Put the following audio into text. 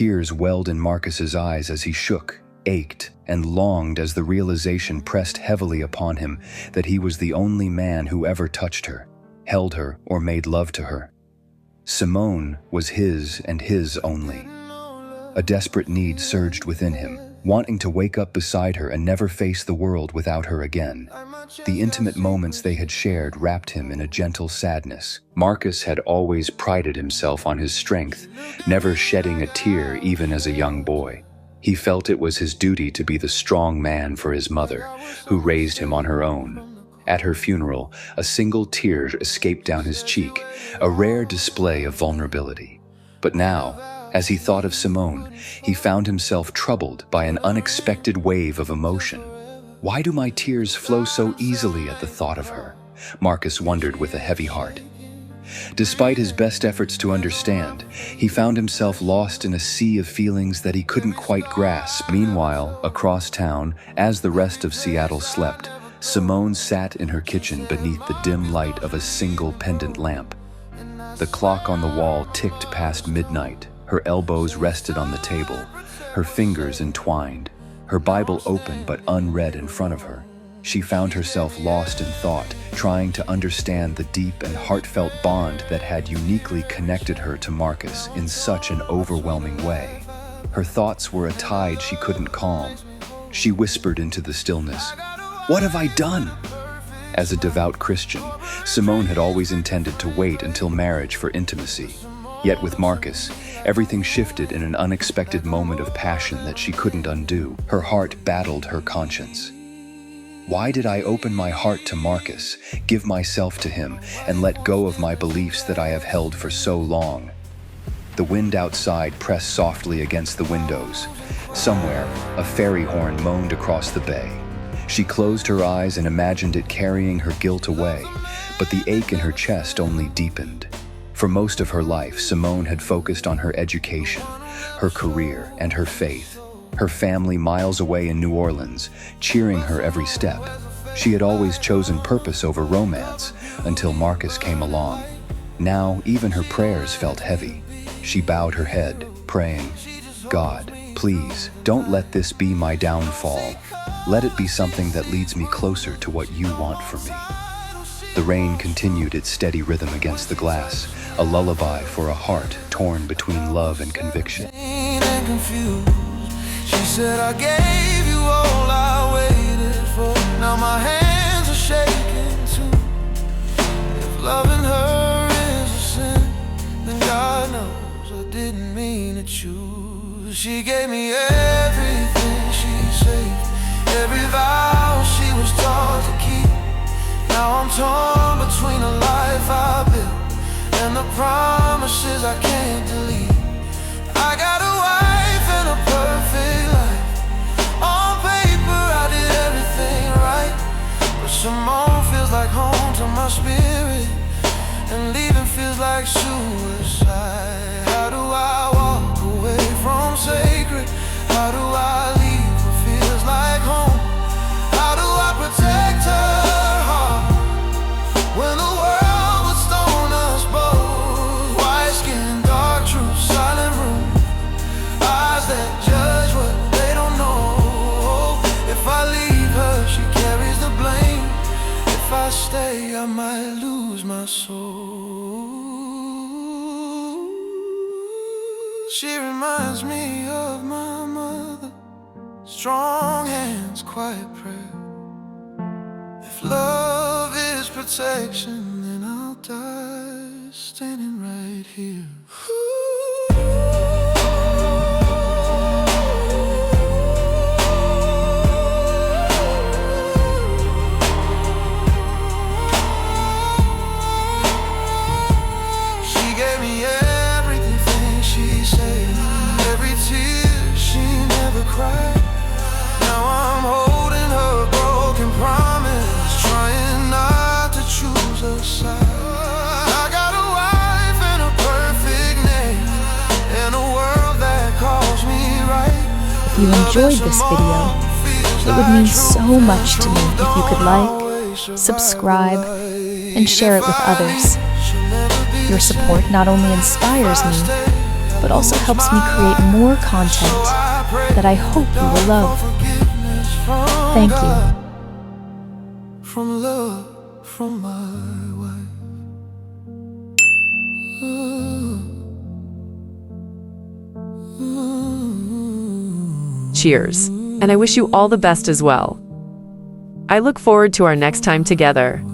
Tears welled in Marcus's eyes as he shook, ached, and longed as the realization pressed heavily upon him that he was the only man who ever touched her, held her, or made love to her. Simone was his and his only. A desperate need surged within him, wanting to wake up beside her and never face the world without her again. The intimate moments they had shared wrapped him in a gentle sadness. Marcus had always prided himself on his strength, never shedding a tear even as a young boy. He felt it was his duty to be the strong man for his mother, who raised him on her own. At her funeral, a single tear escaped down his cheek, a rare display of vulnerability. But now, as he thought of Simone, he found himself troubled by an unexpected wave of emotion. Why do my tears flow so easily at the thought of her? Marcus wondered with a heavy heart. Despite his best efforts to understand, he found himself lost in a sea of feelings that he couldn't quite grasp. Meanwhile, across town, as the rest of Seattle slept, Simone sat in her kitchen beneath the dim light of a single pendant lamp. The clock on the wall ticked past midnight. Her elbows rested on the table, her fingers entwined, her Bible open but unread in front of her. She found herself lost in thought, trying to understand the deep and heartfelt bond that had uniquely connected her to Marcus in such an overwhelming way. Her thoughts were a tide she couldn't calm. She whispered into the stillness, "What have I done?" As a devout Christian, Simone had always intended to wait until marriage for intimacy. Yet with Marcus, everything shifted in an unexpected moment of passion that she couldn't undo. Her heart battled her conscience. Why did I open my heart to Marcus, give myself to him, and let go of my beliefs that I have held for so long? The wind outside pressed softly against the windows. Somewhere, a ferry horn moaned across the bay. She closed her eyes and imagined it carrying her guilt away, but the ache in her chest only deepened. For most of her life, Simone had focused on her education, her career, and her faith. Her family miles away in New Orleans, cheering her every step. She had always chosen purpose over romance until Marcus came along. Now, even her prayers felt heavy. She bowed her head, praying, "God, please, don't let this be my downfall. Let it be something that leads me closer to what you want for me." The rain continued its steady rhythm against the glass, a lullaby for a heart torn between love and conviction. She said, "I gave you all I waited for. Now my hands are shaking too. If loving her is a sin, then God knows I didn't mean to choose. She gave me everything she saved, every vow she was taught to keep. Now I'm torn between a life I built and the promises I can't delete. I got a wife and a perfect life. On paper I did everything right, but Simone feels like home to my spirit, and leaving feels like suicide. How do I walk away from sacred? How do I leave what feels like home? How do I protect her heart when the world would stone us both? White skin, dark truth, silent room, eyes that judge what they don't know. If I leave her, she carries the blame. If I stay, I might lose my soul. She reminds me of my mother, strong hands, quiet prayer. If love is protection, then I'll die standing right here. She gave me everything she said, every tear she never cried. Now I'm holding her broken promise, trying not to choose her side. I got a wife and a perfect name, and a world that calls me right. If you enjoyed this video, it would mean so much to me if you could like, subscribe, and share it with others. Your support not only inspires me, but also helps me create more content that I hope you will love. Thank you. From love, from my wife. Cheers, and I wish you all the best as well. I look forward to our next time together.